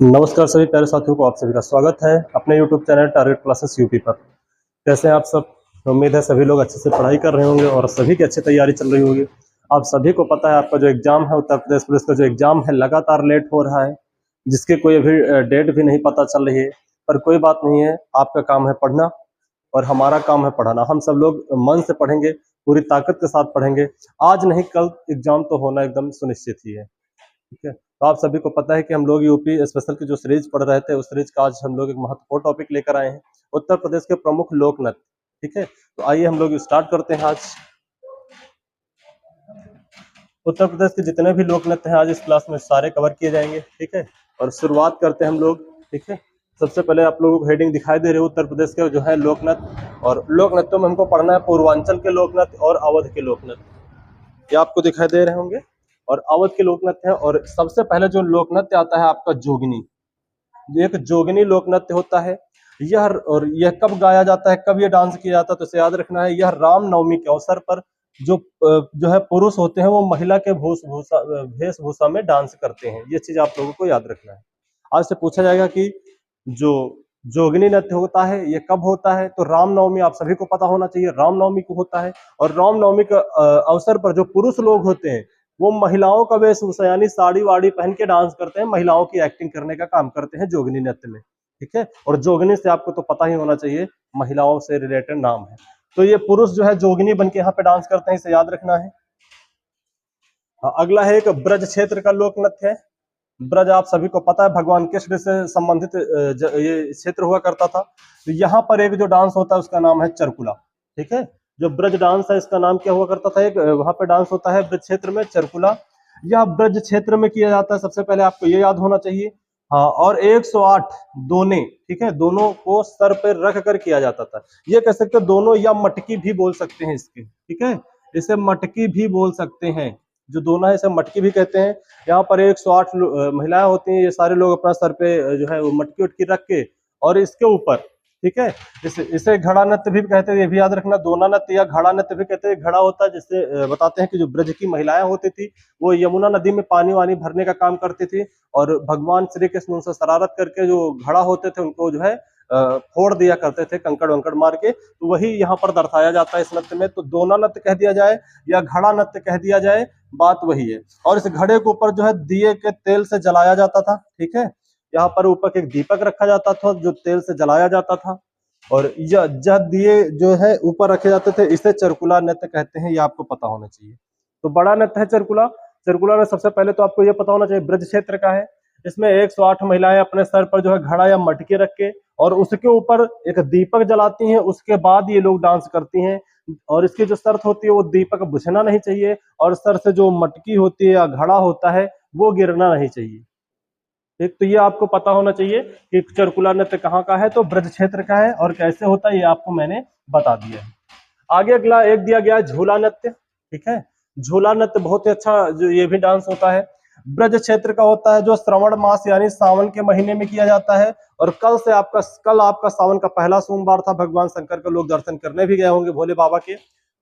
नमस्कार सभी प्यारे साथियों को, आप सभी का स्वागत है अपने YouTube channel target classes UP पर। कैसे हैं आप सब? उम्मीद है सभी लोग अच्छे से पढ़ाई कर रहे होंगे और सभी की अच्छी तैयारी चल रही होगी। आप सभी को पता है आपका जो एग्जाम है, उत्तर प्रदेश पुलिस का जो एग्जाम है, लगातार लेट हो रहा है, जिसके कोई अभी डेट भी नहीं पता चल रही है। पर कोई बात नहीं है, आपका काम है पढ़ना और हमारा काम है पढ़ाना। हम सब लोग मन से पढ़ेंगे, पूरी ताकत के साथ पढ़ेंगे। आज नहीं कल एग्जाम तो होना एकदम सुनिश्चित ही है। ठीक है, तो आप सभी को पता है कि हम लोग यूपी स्पेशल की जो सीरीज पढ़ रहे थे, उस सीरीज का आज हम लोग एक महत्वपूर्ण टॉपिक लेकर आए हैं, उत्तर प्रदेश के प्रमुख लोक नृत्य। ठीक है, तो आइए हम लोग स्टार्ट करते हैं। आज उत्तर प्रदेश के जितने भी लोक नृत्य हैं आज इस क्लास में सारे कवर किए जाएंगे। ठीक है, और शुरुआत करते हैं हम लोग। ठीक है, सबसे पहले आप लोगों को हेडिंग दिखाई दे रही है उत्तर प्रदेश के जो है लोक नृत्य, और लोक नृत्यों में हमको पढ़ना है पूर्वांचल के लोक नृत्य और अवध के लोक नृत्य। ये आपको दिखाई दे रहे होंगे, और अवध के लोक नृत्य है। और सबसे पहले जो लोक नृत्य आता है आपका जोगिनी। ये एक जोगिनी लोक नृत्य होता है। यह कब गाया जाता है, कब ये डांस किया जाता है, तो इसे याद रखना है। यह रामनवमी के अवसर पर जो है पुरुष होते हैं वो महिला के वेशभूषा में डांस करते हैं। ये चीज आप लोगों को याद रखना है। आज से पूछा जाएगा कि जो जोगिनी नृत्य होता है ये कब होता है, तो रामनवमी आप सभी को पता होना चाहिए, रामनवमी को होता है। और रामनवमी के अवसर पर जो पुरुष लोग होते हैं वो महिलाओं का वेशभूषा यानी साड़ी वाड़ी पहन के डांस करते हैं, महिलाओं की एक्टिंग करने का काम करते हैं जोगिनी नृत्य में। ठीक है, और जोगिनी से आपको तो पता ही होना चाहिए, महिलाओं से रिलेटेड नाम है। तो ये पुरुष जो है जोगिनी बन के यहाँ पे डांस करते हैं, इसे याद रखना है। अगला है एक ब्रज क्षेत्र का लोक नृत्य है। ब्रज आप सभी को पता है भगवान कृष्ण से संबंधित ये क्षेत्र हुआ करता था। तो यहाँ पर एक जो डांस होता है उसका नाम है चरकुला। ठीक है, जो ब्रज डांस है इसका नाम क्या हुआ करता था, एक वहां पे डांस होता है ब्रज क्षेत्र में, चरकुला। यह ब्रज क्षेत्र में किया जाता है, सबसे पहले आपको ये याद होना चाहिए। हाँ, और 108 दोने, ठीक है, दोनों को सर पे रख कर किया जाता था। ये कह सकते हैं दोनों, या मटकी भी बोल सकते हैं इसके। ठीक है, इसे मटकी भी बोल सकते हैं। जो दोना है इसे मटकी भी कहते हैं। यहाँ पर 108 महिलाएं होती हैं, ये सारे लोग अपना सर पे जो है वो मटकी उटकी रख के, और इसके ऊपर, ठीक है, इसे घड़ा नृत्य भी कहते हैं, ये भी याद रखना। दोना नृत्य या घड़ा नृत्य भी कहते हैं। घड़ा होता है जिससे बताते हैं कि जो ब्रज की महिलाएं होती थी वो यमुना नदी में पानी वानी भरने का काम करती थी, और भगवान श्री कृष्ण उनसे शरारत करके जो घड़ा होते थे उनको जो है फोड़ दिया करते थे, कंकड़ वंकड़ मार के। तो वही यहाँ पर दर्शाया जाता है इस नृत्य में। तो दोना नृत्य कह दिया जाए या घड़ा नृत्य कह दिया जाए, बात वही है। और इस घड़े के ऊपर जो है दिए के तेल से जलाया जाता था। ठीक है, यहाँ पर ऊपर एक दीपक रखा जाता था जो तेल से जलाया जाता था, और यह दिए जो है ऊपर रखे जाते थे, इसे चरकुला नृत्य कहते हैं। ये आपको पता होना चाहिए। तो बड़ा नृत्य है चरकुला। चरकुला में सबसे पहले तो आपको ये पता होना चाहिए ब्रज क्षेत्र का है। इसमें 108 महिलाएं अपने सर पर जो है घड़ा या मटके रख के, और उसके ऊपर एक दीपक जलाती हैं, उसके बाद ये लोग डांस करती हैं। और इसकी जो शर्त होती है वो दीपक बुझना नहीं चाहिए, और सर से जो मटकी होती है या घड़ा होता है वो गिरना नहीं चाहिए। एक तो ये आपको पता होना चाहिए कि चरकुला नृत्य कहाँ का है, तो ब्रज क्षेत्र का है, और कैसे होता है ये आपको मैंने बता दिया है। आगे अगला एक दिया गया है झूला नृत्य। ठीक है, झूला नृत्य बहुत ही अच्छा जो ये भी डांस होता है, ब्रज क्षेत्र का होता है, जो श्रवण मास यानी सावन के महीने में किया जाता है। और कल आपका सावन का पहला सोमवार था, भगवान शंकर के लोग दर्शन करने भी गए होंगे, भोले बाबा के।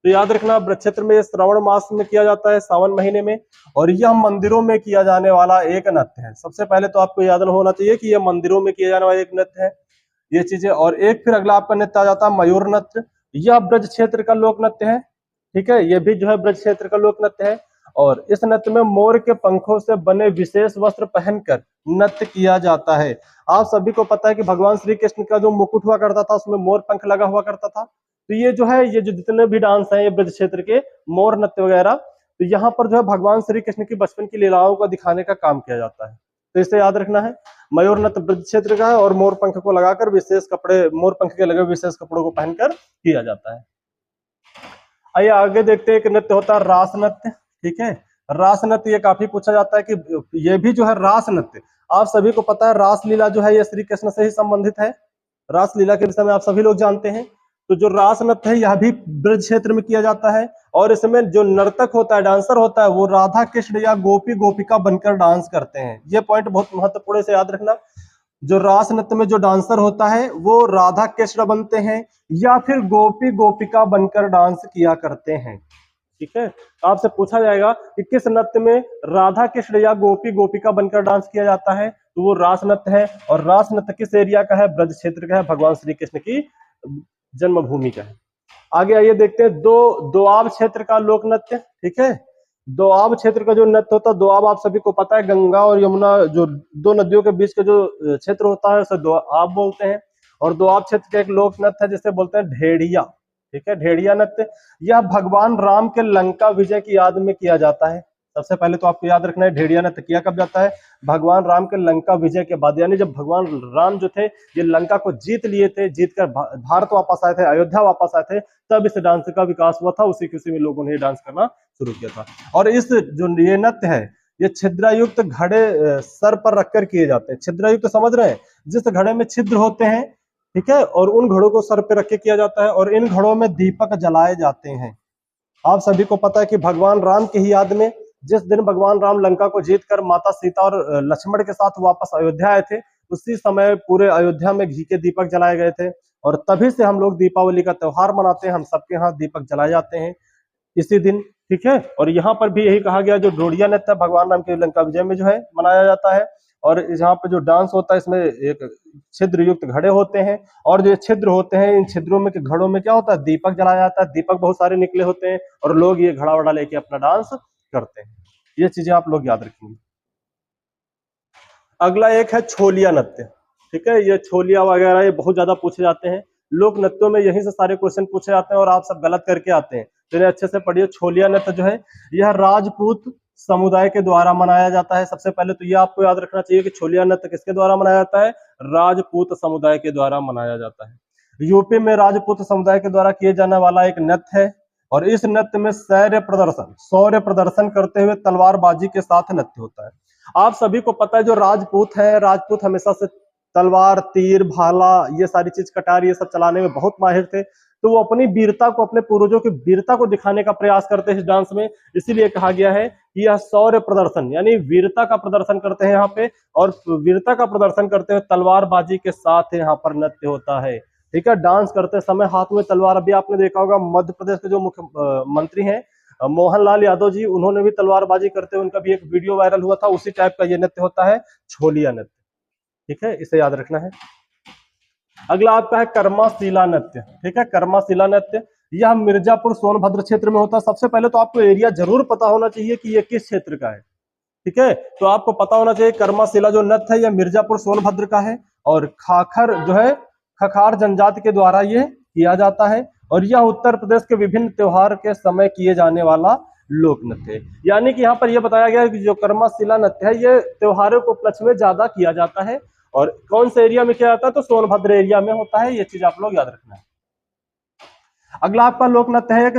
तो याद रखना ब्रज क्षेत्र में श्रवण मास में किया जाता है, सावन महीने में। और यह मंदिरों में किया जाने वाला एक नृत्य है। सबसे पहले तो आपको याद होना चाहिए कि यह मंदिरों में किया जाने वाला एक नृत्य है, ये चीजें। और एक फिर अगला आपका नृत्य आ जाता है मयूर नृत्य। यह ब्रज क्षेत्र का लोक नृत्य है। ठीक है, ये भी जो है ब्रज क्षेत्र का लोक नृत्य है। और इस नृत्य में मोर के पंखों से बने विशेष वस्त्र पहनकर नृत्य किया जाता है। आप सभी को पता है कि भगवान श्री कृष्ण का जो मुकुट हुआ करता था उसमें मोर पंख लगा हुआ करता था। तो ये जो है, ये जो जितने भी डांस हैं ये ब्रज क्षेत्र के, मोर नृत्य वगैरह, तो यहाँ पर जो है भगवान श्री कृष्ण की बचपन की लीलाओं को दिखाने का काम किया जाता है। तो इसे याद रखना है। मयूर नृत्य ब्रज क्षेत्र का है, और मोर पंख को लगाकर विशेष कपड़े, मोर पंख के लगे विशेष कपड़ों को पहनकर किया जाता है। आइए आगे देखते हैं, एक नृत्य होता है रास नृत्य। ठीक है, रास नृत्य ये काफी पूछा जाता है कि ये भी जो है रास नृत्य, आप सभी को पता है रास लीला जो है ये श्री कृष्ण से ही संबंधित है। रास लीला के विषय में आप सभी लोग जानते हैं। तो जो रास नृत्य है यह भी ब्रज क्षेत्र में किया जाता है, और इसमें जो नर्तक होता है, डांसर होता है, वो राधा कृष्ण या गोपी गोपिका बनकर डांस करते हैं। ये पॉइंट बहुत महत्वपूर्ण है, इसे याद रखना। जो रास नृत्य में जो डांसर होता है वो राधा कृष्ण बनते हैं, या फिर गोपी गोपिका बनकर डांस किया करते हैं। ठीक है। तो आपसे पूछा जाएगा कि किस नृत्य में राधा कृष्ण या गोपी गोपिका बनकर डांस किया जाता है, तो वो रास नृत्य है। और रास नृत्य किस एरिया का है? ब्रज क्षेत्र का है, भगवान श्री कृष्ण की जन्मभूमि का है। आगे आइए देखते हैं दोआब क्षेत्र का लोक नृत्य। ठीक है, दोआब क्षेत्र का जो नृत्य होता है, दोआब आप सभी को पता है, गंगा और यमुना जो दो नदियों के बीच का जो क्षेत्र होता है उसे दोआब बोलते हैं। और दोआब क्षेत्र का एक लोक नृत्य है जिसे बोलते हैं ढेड़िया। ठीक है, ढेड़िया नृत्य यह भगवान राम के लंका विजय की याद में किया जाता है। सबसे पहले तो आपको याद रखना है ढेड़िया नृत्य किया कब जाता है? भगवान राम के लंका विजय के बाद, यानी जब भगवान राम जो थे ये लंका को जीत लिए थे, जीत कर भारत वापस आए थे, अयोध्या वापस आए थे, तब इस डांस का विकास हुआ था। उसी खुशी में लोगों ने डांस करना शुरू किया था। और इस जो ये नृत्य है ये छिद्रायुक्त घड़े सर पर रखकर किए जाते हैं। छिद्रायुक्त समझ रहे हैं? जिस घड़े में छिद्र होते हैं, ठीक है, और उन घड़ों को सर पे रख के किया जाता है और इन घड़ों में दीपक जलाए जाते हैं। आप सभी को पता है कि भगवान राम की ही याद में जिस दिन भगवान राम लंका को जीतकर माता सीता और लक्ष्मण के साथ वापस अयोध्या आए थे, उसी समय पूरे अयोध्या में घी के दीपक जलाए गए थे। और तभी से हम लोग दीपावली का त्योहार मनाते हैं। हम सबके यहाँ दीपक जलाए जाते हैं इसी दिन। ठीक है, और यहाँ पर भी यही कहा गया जो ढोड़िया नृत्य भगवान राम के लंका विजय में जो है मनाया जाता है। और यहाँ पे जो डांस होता है इसमें एक छिद्र युक्त घड़े होते हैं और जो छिद्र होते हैं इन छिद्रों में के घड़ों में क्या होता है? दीपक जलाया जाता है। दीपक बहुत सारे निकले होते हैं और लोग ये घड़ा वड़ा लेके अपना डांस करते हैं। ये चीजें आप लोग याद रखेंगे। अगला एक है छोलिया नृत्य। ठीक है, ये छोलिया वगैरह ये बहुत ज्यादा पूछे जाते हैं। लोक नृत्यों में यहीं से सारे क्वेश्चन पूछे जाते हैं और आप सब गलत करके आते हैं, तो इन्हें अच्छे से पढ़िए। छोलिया नृत्य जो है यह राजपूत समुदाय के द्वारा मनाया जाता है। सबसे पहले तो ये आपको याद रखना चाहिए कि छोलिया नृत्य किसके द्वारा मनाया जाता है? राजपूत समुदाय के द्वारा मनाया जाता है। यूपी में राजपूत समुदाय के द्वारा किए जाने वाला एक नृत्य है और इस नृत्य में शौर्य प्रदर्शन करते हुए तलवारबाजी के साथ नृत्य होता है। आप सभी को पता है जो राजपूत है, राजपूत हमेशा से तलवार, तीर, भाला, ये सारी चीज, कटार, ये सब चलाने में बहुत माहिर थे। तो वो अपनी वीरता को, अपने पूर्वजों की वीरता को दिखाने का प्रयास करते हैं इस डांस में। इसीलिए कहा गया है कि यह शौर्य प्रदर्शन यानी वीरता का प्रदर्शन करते हैं यहाँ पे। और वीरता का प्रदर्शन करते हुए तलवारबाजी के साथ यहाँ पर नृत्य होता है। ठीक है, डांस करते समय हाथ में तलवार। अभी आपने देखा होगा मध्य प्रदेश के जो मुख्यमंत्री हैं मोहनलाल यादव जी, उन्होंने भी तलवारबाजी करते हुए उनका भी एक वीडियो वायरल हुआ था। उसी टाइप का ये नृत्य होता है छोलिया नृत्य। ठीक है, इसे याद रखना है। अगला आपका है कर्माशिला नृत्य। ठीक है, कर्माशिला नृत्य यह मिर्जापुर सोनभद्र क्षेत्र में होता है। सबसे पहले तो आपको एरिया जरूर पता होना चाहिए कि ये किस क्षेत्र का है। ठीक है, तो आपको पता होना चाहिए कर्माशिला जो नृत्य है यह मिर्जापुर सोनभद्र का है और खाखर जो है खखार जनजाति के द्वारा ये किया जाता है। और यह उत्तर प्रदेश के विभिन्न त्योहार के समय किए जाने वाला लोक नृत्य है। यानी कि यहाँ पर यह बताया गया है कि जो कर्माशिला नृत्य है ये त्योहारों के उपलक्ष्य में ज्यादा किया जाता है। और कौन से एरिया में किया जाता है? तो सोनभद्र एरिया में होता है। ये चीज आप लोग याद रखना है। अगला आपका लोक नृत्य है एक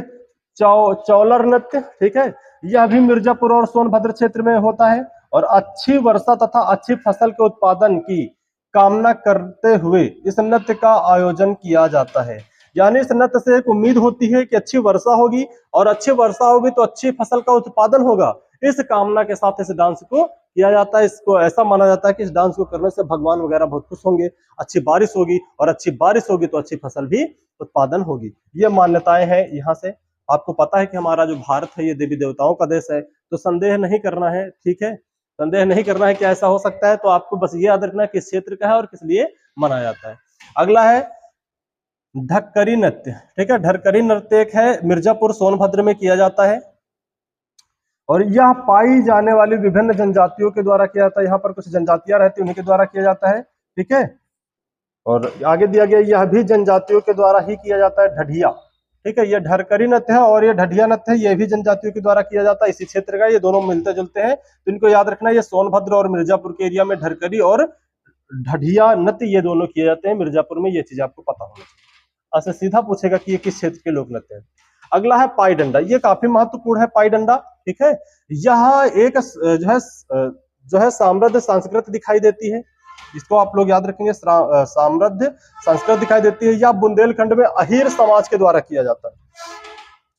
चौलर नृत्य। ठीक है, यह भी मिर्जापुर और सोनभद्र क्षेत्र में होता है और अच्छी वर्षा तथा अच्छी फसल के उत्पादन की कामना करते हुए इस नृत्य का आयोजन किया जाता है। यानी इस नृत्य से एक उम्मीद होती है कि अच्छी वर्षा होगी और अच्छी वर्षा होगी तो अच्छी फसल का उत्पादन होगा। इस कामना के साथ इस डांस को किया जाता है। इसको ऐसा माना जाता है कि इस डांस को करने से भगवान वगैरह बहुत खुश होंगे, अच्छी बारिश होगी और अच्छी बारिश होगी तो अच्छी फसल भी उत्पादन होगी। ये मान्यताएं हैं यहाँ से। आपको पता है कि हमारा जो भारत है ये देवी देवताओं का देश है, तो संदेह नहीं करना है। ठीक है, संदेह नहीं करना है कि ऐसा हो सकता है। तो आपको बस ये याद रखना है किस क्षेत्र का है और किस लिए मनाया जाता है। अगला है ढक्करी नृत्य। ठीक है, ढक्करी नृत्य एक है मिर्जापुर सोनभद्र में किया जाता है और यह पाई जाने वाली विभिन्न जनजातियों के द्वारा किया जाता है। यहाँ पर कुछ जनजातियां रहती हैं, उन्हीं के द्वारा किया जाता है। ठीक है, और आगे दिया गया यह भी जनजातियों के द्वारा ही किया जाता है, ढडिया। ठीक है, ये ढरकरी नृत्य है और ये ढडिया नृत्य है, ये भी जनजातियों के द्वारा किया जाता है। इसी क्षेत्र का, ये दोनों मिलते जुलते हैं, तो इनको याद रखना है। ये सोनभद्र और मिर्जापुर के एरिया में ढरकरी और ढडिया नृत्य ये दोनों किए जाते हैं मिर्जापुर में। ये चीज आपको पता होना चाहिए। ऐसे सीधा पूछेगा कि ये किस क्षेत्र के लोक नृत्य है। अगला है पाई डंडा। ये काफी महत्वपूर्ण है पाई डंडा। ठीक है, यह एक जो है समृद्ध संस्कृति दिखाई देती है। इसको आप लोग याद रखेंगे, समृद्ध संस्कृति दिखाई देती है। यह बुंदेलखंड में अहीर समाज के द्वारा किया जाता है।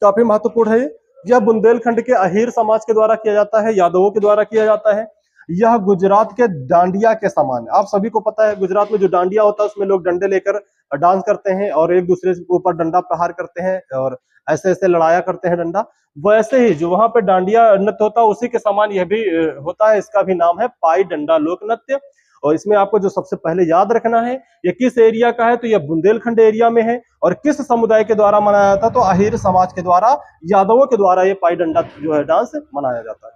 काफी महत्वपूर्ण है। यह बुंदेलखंड के अहीर समाज के द्वारा किया जाता है, यादवों के द्वारा किया जाता है। यह गुजरात के डांडिया के समान है। आप सभी को पता है गुजरात में जो डांडिया होता है उसमें लोग डंडे लेकर डांस करते हैं और एक दूसरे के ऊपर डंडा प्रहार करते हैं और ऐसे ऐसे लड़ाया करते हैं डंडा। वैसे ही जो वहां पे डांडिया नृत्य होता है उसी के समान यह भी होता है। इसका भी नाम है पाई डंडा लोक नृत्य। और इसमें आपको जो सबसे पहले याद रखना है, ये किस एरिया का है, तो यह बुंदेलखंड एरिया में है। और किस समुदाय के द्वारा मनाया जाता है, तो आहिर समाज के द्वारा, यादवों के द्वारा ये पाई डंडा जो है डांस मनाया जाता है,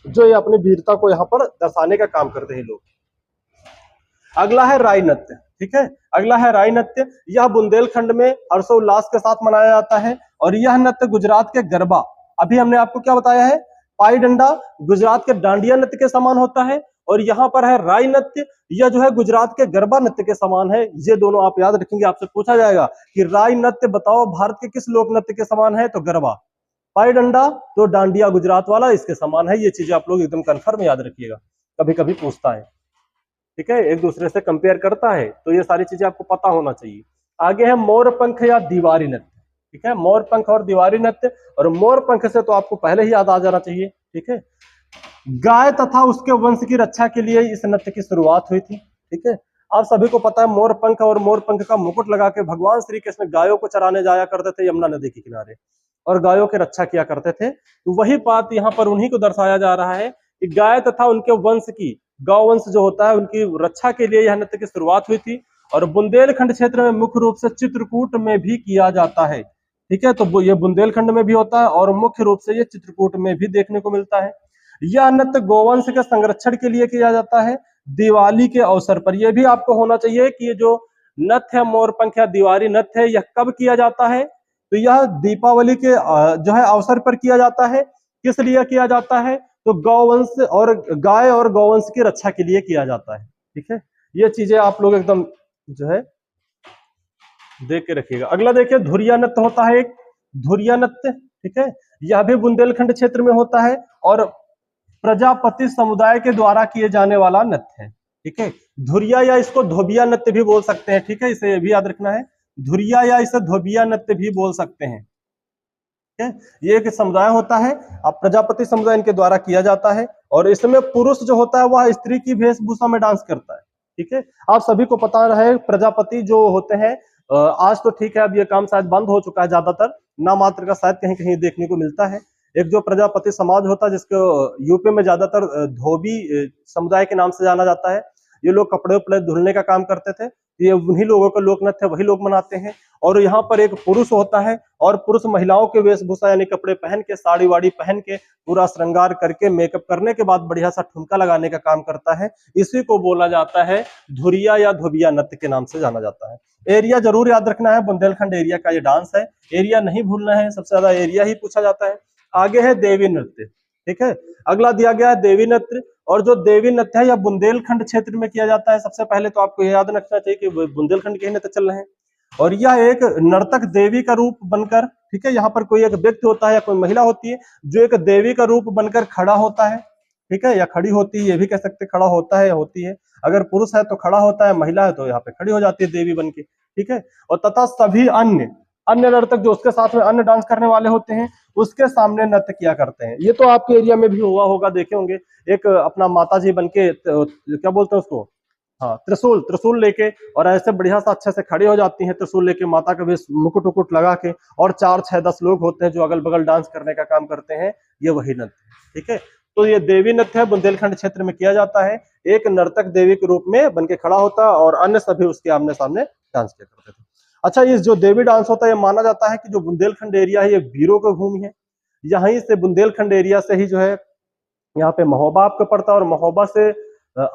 जो ये अपनी वीरता को यहाँ पर दर्शाने का काम करते हैं लोग। अगला है राई नृत्य। ठीक है, अगला है राई नृत्य। यह बुंदेलखंड में हर्षोल्लास के साथ मनाया जाता है। और यह नृत्य गुजरात के गरबा, अभी हमने आपको क्या बताया है, पाई डंडा गुजरात के डांडिया नृत्य के समान होता है। और यहाँ पर है राई नृत्य, यह जो है गुजरात के गरबा नृत्य के समान है। ये दोनों आप याद रखेंगे, आपसे पूछा जाएगा कि राई नृत्य बताओ भारत के किस लोक नृत्य के समान है, तो गरबा। पाई डंडा तो डांडिया गुजरात वाला इसके समान है। ये चीजें आप लोग एकदम कन्फर्म याद रखिएगा, कभी कभी पूछता है। ठीक है, एक दूसरे से कंपेयर करता है, तो ये सारी चीजें आपको पता होना चाहिए। आगे है मोरपंख या दीवारी नृत्य। ठीक है, मोरपंख और दीवारी नृत्य। और मोरपंख से तो आपको पहले ही याद आ जाना चाहिए। ठीक है, गाय तथा उसके वंश की रक्षा के लिए इस नृत्य की शुरुआत हुई थी। ठीक है, आप सभी को पता है मोरपंख और मोरपंख का मुकुट लगा के भगवान श्री कृष्ण गायों को चराने जाया करते थे यमुना नदी के किनारे, और गायों की रक्षा किया करते थे। तो वही बात यहाँ पर उन्हीं को दर्शाया जा रहा है कि गाय तथा उनके वंश की, गौवंश जो होता है, उनकी रक्षा के लिए यह नृत्य की शुरुआत हुई थी। और बुंदेलखंड क्षेत्र में मुख्य रूप से चित्रकूट में भी किया जाता है। ठीक है, तो ये बुंदेलखंड में भी होता है और मुख्य रूप से ये चित्रकूट में भी देखने को मिलता है। यह नृत्य गौवंश के संरक्षण के लिए किया जाता है दिवाली के अवसर पर। यह भी आपको होना चाहिए कि ये जो नृत्य है मोरपंख या दीवारी नृत्य है, यह कब किया जाता है, तो यह दीपावली के जो है अवसर पर किया जाता है। किस लिए किया जाता है, तो गौवंश और गाय और गौवंश की रक्षा के लिए किया जाता है। ठीक है, ये चीजें आप लोग एकदम जो है देख के रखिएगा। अगला देखिए, धुरिया नृत्य होता है एक, धुरिया नृत्य। ठीक है, यह भी बुंदेलखंड क्षेत्र में होता है और प्रजापति समुदाय के द्वारा किए जाने वाला नृत्य है। ठीक है, धुरिया या इसको धोबिया नृत्य भी बोल सकते हैं। ठीक है, इसे ये भी याद रखना है, धुरिया या इसे धोबिया नृत्य भी बोल सकते हैं। ठीक है, ये एक समुदाय होता है, अब प्रजापति समुदाय इनके द्वारा किया जाता है। और इसमें पुरुष जो होता है वह स्त्री की वेशभूषा में डांस करता है। ठीक है, आप सभी को पता रहे प्रजापति जो होते हैं, आज तो ठीक है, अब ये काम शायद बंद हो चुका है, ज्यादातर ना मात्र का शायद कहीं कहीं देखने को मिलता है। एक जो प्रजापति समाज होता है, जिसको यूपी में ज्यादातर धोबी समुदाय के नाम से जाना जाता है, ये लोग कपड़े उपड़े धुलने का काम करते थे। ये उन्हीं लोगों का लोक नृत्य वही लोग मनाते हैं। और यहाँ पर एक पुरुष होता है, और पुरुष महिलाओं के वेशभूषा यानी कपड़े पहन के, साड़ी वाड़ी पहन के, पूरा श्रृंगार करके, मेकअप करने के बाद बढ़िया सा ठुमका लगाने का काम करता है। इसी को बोला जाता है धुरिया या धोबिया नृत्य के नाम से जाना जाता है। एरिया जरूर याद रखना है, बुंदेलखंड एरिया का ये डांस है, एरिया नहीं भूलना है, सबसे ज्यादा एरिया ही पूछा जाता है। आगे है देवी नृत्य। ठीक है, अगला दिया गया है देवी नृत्य। और जो देवी नृत्य है यह बुंदेलखंड क्षेत्र में किया जाता है। सबसे पहले तो आपको याद रखना चाहिए कि बुंदेलखंड के नृत्य चल रहे हैं। और यह एक नर्तक देवी का रूप बनकर, ठीक है, यहाँ पर कोई एक व्यक्ति होता है या कोई महिला होती है जो एक देवी का रूप बनकर खड़ा होता है। ठीक है, या खड़ी होती है, ये भी कह सकते, खड़ा होता है या होती है। अगर पुरुष है तो खड़ा होता है, महिला है तो यहाँ पे खड़ी हो जाती है देवी बन के। ठीक है, और तथा सभी अन्य अन्य नर्तक जो उसके साथ में अन्य डांस करने वाले होते हैं, उसके सामने नृत्य किया करते हैं। ये तो आपके एरिया में भी हुआ होगा, देखे होंगे, एक अपना माता जी बन के, क्या बोलते हैं उसको, हाँ, त्रिशूल, त्रिशूल लेके, और ऐसे बढ़िया सा अच्छे से खड़ी हो जाती हैं त्रिशूल लेके, माता का भी मुकुट उकुट लगा के, और 4, 6, 10 लोग होते हैं जो अगल बगल डांस करने का काम करते हैं। ये वही नृत्य। ठीक है, तो ये देवी नृत्य है, बुंदेलखंड क्षेत्र में किया जाता है। एक नर्तक देवी के रूप में बन के खड़ा होता है और अन्य सभी उसके आमने सामने डांस किया करते थे। अच्छा, ये जो देवी डांस होता है, ये माना जाता है कि जो बुंदेलखंड एरिया है ये वीरों की भूमि है। यहीं से बुंदेलखंड एरिया से ही जो है यहाँ पे महोबा आपको पड़ता है, और महोबा से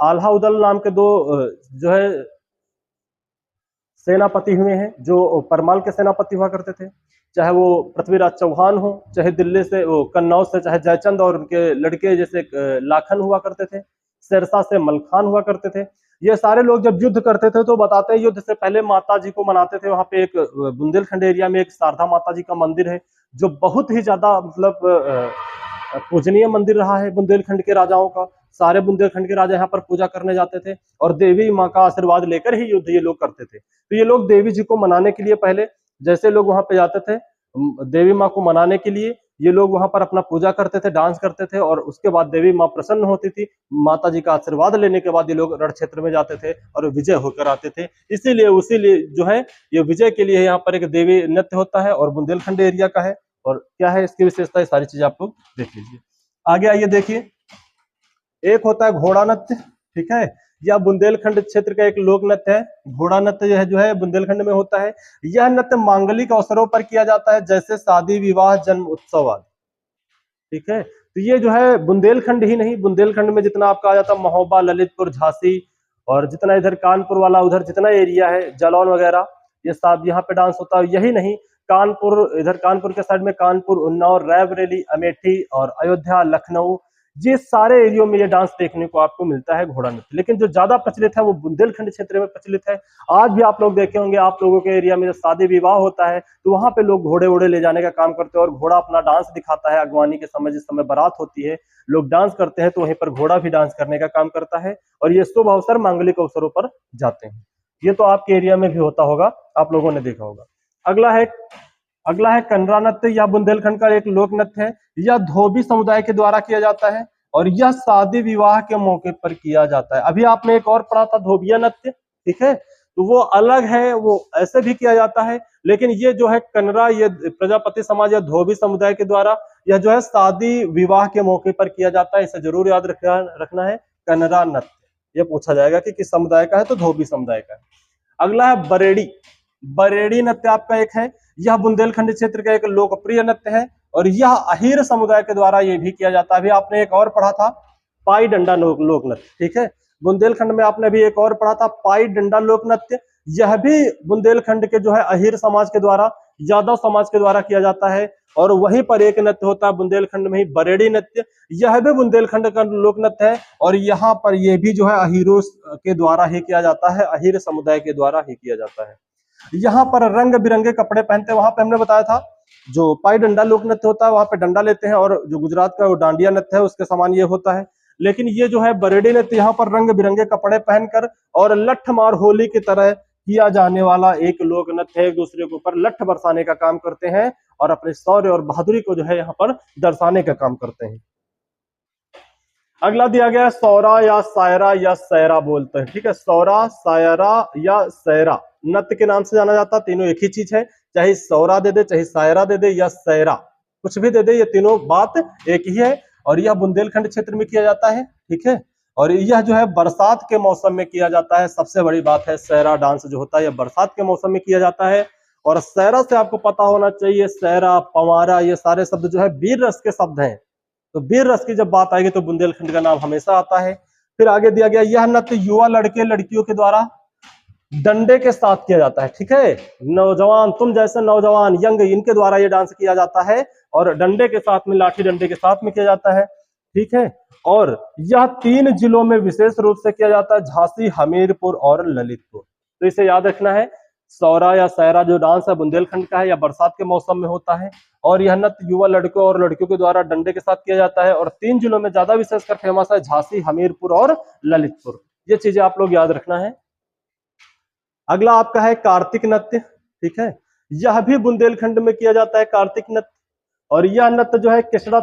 आल्हा उदल नाम के 2 जो है सेनापति हुए हैं, जो परमाल के सेनापति हुआ करते थे। चाहे वो पृथ्वीराज चौहान हो, चाहे दिल्ली से, वो कन्नौज से चाहे जयचंद और उनके लड़के जैसे लाखन हुआ करते थे, शेरशाह से मलखान हुआ करते थे। ये सारे लोग जब युद्ध करते थे तो बताते हैं युद्ध से पहले माता जी को मनाते थे। वहां पे एक बुंदेलखंड एरिया में एक शारदा माता जी का मंदिर है, जो बहुत ही ज्यादा मतलब पूजनीय मंदिर रहा है बुंदेलखंड के राजाओं का। सारे बुंदेलखंड के राजा यहाँ पर पूजा करने जाते थे, और देवी माँ का आशीर्वाद लेकर ही युद्ध ये लोग करते थे। तो ये लोग देवी जी को मनाने के लिए, पहले जैसे लोग वहां पे जाते थे देवी माँ को मनाने के लिए, ये लोग वहां पर अपना पूजा करते थे, डांस करते थे, और उसके बाद देवी माँ प्रसन्न होती थी। माता जी का आशीर्वाद लेने के बाद ये लोग रण क्षेत्र में जाते थे और विजय होकर आते थे। इसीलिए जो है ये विजय के लिए यहाँ पर एक देवी नृत्य होता है, और बुंदेलखंड एरिया का है। और क्या है इसकी विशेषता, ये सारी चीजें आप लोग देख लीजिए। आगे आइए देखिए, एक होता है घोड़ा नृत्य, ठीक है, यह बुंदेलखंड क्षेत्र का एक लोक नृत्य है। घोड़ा नृत्य जो है बुंदेलखंड में होता है। यह नृत्य मांगलिक अवसरों पर किया जाता है, जैसे शादी, विवाह, जन्म उत्सव आदि, ठीक है। तो ये जो है बुंदेलखंड ही नहीं, बुंदेलखंड में जितना आपका आ जाता है महोबा, ललितपुर, झांसी, और जितना इधर कानपुर वाला उधर जितना एरिया है, जालौन वगैरह, ये सब यहाँ पे डांस होता है। यही नहीं, कानपुर, इधर कानपुर के साइड में कानपुर, उन्नाव, रायबरेली, अमेठी और अयोध्या, लखनऊ, ये सारे एरियो में ये डांस देखने को आपको मिलता है घोड़ा नृत्य। लेकिन जो ज्यादा प्रचलित है वो बुंदेलखंड क्षेत्र में प्रचलित है। आज भी आप लोग देखे होंगे, आप लोगों के एरिया में जब शादी विवाह होता है तो वहां पे लोग घोड़े वोड़े ले जाने का काम करते हैं और घोड़ा अपना डांस दिखाता है। अगवानी के समय, जिस समय बारात होती है, लोग डांस करते हैं तो वहीं पर घोड़ा भी डांस करने का काम करता है। और ये शुभ अवसर, मांगलिक अवसरों पर जाते हैं। ये तो आपके एरिया में भी होता होगा, आप लोगों ने देखा होगा। अगला है कनरा नृत्य, या बुंदेलखंड का एक लोक नृत्य है। यह धोबी समुदाय के द्वारा किया जाता है और यह शादी विवाह के मौके पर किया जाता है। अभी आपने एक और पढ़ा था धोबिया नृत्य, ठीक है, तो वो अलग है, वो ऐसे भी किया जाता है। लेकिन ये जो है कनरा, ये प्रजापति समाज या धोबी समुदाय के द्वारा, यह जो है शादी विवाह के मौके पर किया जाता है। इसे जरूर याद रखना है, कनरा नृत्य। ये पूछा जाएगा कि किस समुदाय का है, तो धोबी समुदाय का है। अगला है बरेड़ी। बरेड़ी नृत्य आपका एक है, यह बुंदेलखंड क्षेत्र का एक लोकप्रिय नृत्य है और यह अहीर समुदाय के द्वारा ये भी किया जाता है। अभी आपने एक और पढ़ा था पाई डंडा लोक नृत्य, ठीक है, बुंदेलखंड में आपने भी एक और पढ़ा था पाई डंडा लोक नृत्य। यह भी बुंदेलखंड के जो है अहीर समाज के द्वारा, यादव समाज के द्वारा किया जाता है। और वहीं पर एक नृत्य होता है बुंदेलखंड में ही, बरेड़ी नृत्य। यह भी बुंदेलखंड का लोक नृत्य है और यहाँ पर यह भी जो है अहीरों के द्वारा ही किया जाता है, अहीर समुदाय के द्वारा ही किया जाता है। यहाँ पर रंग बिरंगे कपड़े पहनते हैं। वहां पे हमने बताया था जो पाई डंडा लोक नृत्य होता है वहां पे डंडा लेते हैं, और जो गुजरात का वो डांडिया नृत्य है उसके समान ये होता है। लेकिन ये जो है बरेड़ी नृत्य, यहाँ पर रंग बिरंगे कपड़े पहनकर और लठ मार होली की तरह किया जाने वाला एक लोक नृत्य है। एक दूसरे के ऊपर लठ बरसाने का काम करते हैं और अपने शौर्य और बहादुरी को जो है यहाँ पर दर्शाने का काम करते हैं। अगला दिया गया है सौरा या सायरा या सैरा बोलते हैं, ठीक है, सौरा, सायरा या सैरा नृत्य के नाम से जाना जाता है। तीनों एक ही चीज है, चाहे सौरा दे दे, चाहे सायरा दे दे या सैरा, कुछ भी दे दे, ये तीनों बात एक ही है। और यह बुंदेलखंड क्षेत्र में किया जाता है, ठीक है। और यह जो है बरसात के मौसम में किया जाता है। सबसे बड़ी बात है, सैरा डांस जो होता है यह बरसात के मौसम में किया जाता है। और सैरा से आपको पता होना चाहिए, सैरा, पवारा, ये सारे शब्द जो है वीर रस के शब्द हैं। तो वीर रस की जब बात आएगी तो बुंदेलखंड का नाम हमेशा आता है। फिर आगे दिया गया, यह नृत्य युवा लड़के लड़कियों के द्वारा डंडे के साथ किया जाता है, ठीक है, नौजवान, तुम जैसे नौजवान, यंग, इनके द्वारा ये डांस किया जाता है और डंडे के साथ में, लाठी डंडे के साथ में किया जाता है, ठीक है। और यह 3 जिलों में विशेष रूप से किया जाता है, झांसी, हमीरपुर और ललितपुर। तो इसे याद रखना है, सौरा या सैरा जो डांस है बुंदेलखंड का है, या बरसात के मौसम में होता है। और यह नृत्य युवा लड़कों और लड़कियों के द्वारा डंडे के साथ किया जाता है और 3 जिलों में ज्यादा विशेषकर फेमस है, झांसी, हमीरपुर और ललितपुर। ये चीजें आप लोग याद रखना है। अगला आपका है कार्तिक नृत्य, ठीक है, यह भी बुंदेलखंड में किया जाता है, कार्तिक नृत्य। और यह नृत्य जो है कृष्णा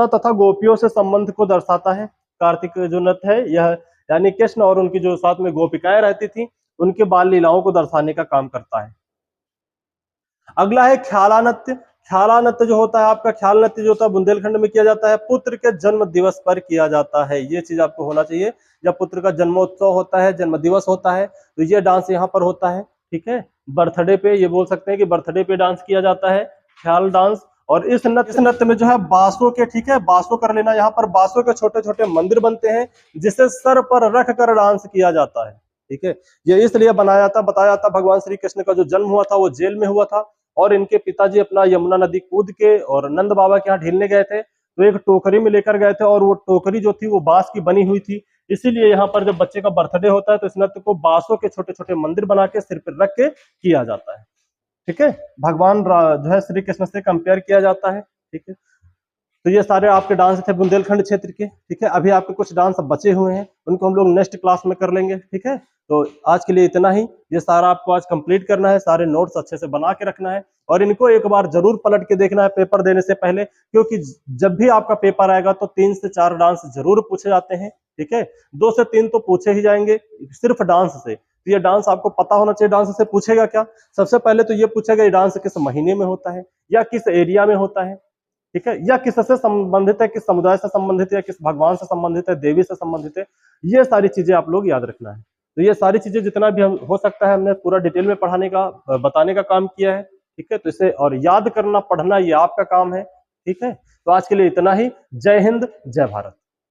तथा गोपियों से संबंध को दर्शाता है। कार्तिक जो नृत्य है यह यानी कृष्ण और उनकी जो साथ में गोपिकाएं रहती थी उनके बाल लीलाओं को दर्शाने का काम करता है। अगला है ख्याला नृत्य। ख्याला नृत्य जो होता है आपका, ख्याल नृत्य जो होता है बुंदेलखंड में किया जाता है, पुत्र के जन्म दिवस पर किया जाता है। ये चीज आपको होना चाहिए, जब पुत्र का जन्मोत्सव होता है, जन्म दिवस होता है, तो ये डांस यहाँ पर होता है, ठीक है। बर्थडे पे, ये बोल सकते हैं कि बर्थडे पे डांस किया जाता है, ख्याल डांस। और इस नृत्य में जो है बांसों के, ठीक है, बांसों कर लेना, यहाँ पर बांसों के छोटे छोटे मंदिर बनते हैं जिसे सर पर रख कर डांस किया जाता है, ठीक है। ये इसलिए बनाया जाता, बताया जाता, भगवान श्री कृष्ण का जो जन्म हुआ था वो जेल में हुआ था और इनके पिताजी अपना यमुना नदी कूद के और नंद बाबा के यहाँ ढीलने गए थे, तो एक टोकरी में लेकर गए थे और वो टोकरी जो थी वो बांस की बनी हुई थी। इसीलिए यहाँ पर जब बच्चे का बर्थडे होता है तो इस नृत्य को बांसों के छोटे छोटे मंदिर बना के सिर पर रख के किया जाता है, ठीक है। भगवान जो है श्री कृष्ण से कंपेयर किया जाता है, ठीक है। तो ये सारे आपके डांस थे बुंदेलखंड क्षेत्र के, ठीक है। अभी आपके कुछ डांस बचे हुए हैं, उनको हम लोग नेक्स्ट क्लास में कर लेंगे, ठीक है। तो आज के लिए इतना ही, ये सारा आपको आज कंप्लीट करना है, सारे नोट्स अच्छे से बना के रखना है और इनको एक बार जरूर पलट के देखना है पेपर देने से पहले, क्योंकि जब भी आपका पेपर आएगा तो 3 से 4 डांस जरूर पूछे जाते हैं, ठीक है। 2 से 3 तो पूछे ही जाएंगे सिर्फ डांस से, तो ये डांस आपको पता होना चाहिए। डांस से पूछेगा क्या, सबसे पहले तो ये पूछेगा ये डांस किस महीने में होता है, या किस एरिया में होता है, ठीक है, या किससे संबंधित है, किस समुदाय से संबंधित है, या किस भगवान से संबंधित है, देवी से संबंधित है। ये सारी चीजें आप लोग याद रखना है। तो ये सारी चीजें जितना भी हो सकता है हमने पूरा डिटेल में पढ़ाने का बताने का काम किया है, ठीक है। तो इसे और याद करना पढ़ना ये आपका काम है, ठीक है। तो आज के लिए इतना ही। जय हिंद, जय भारत।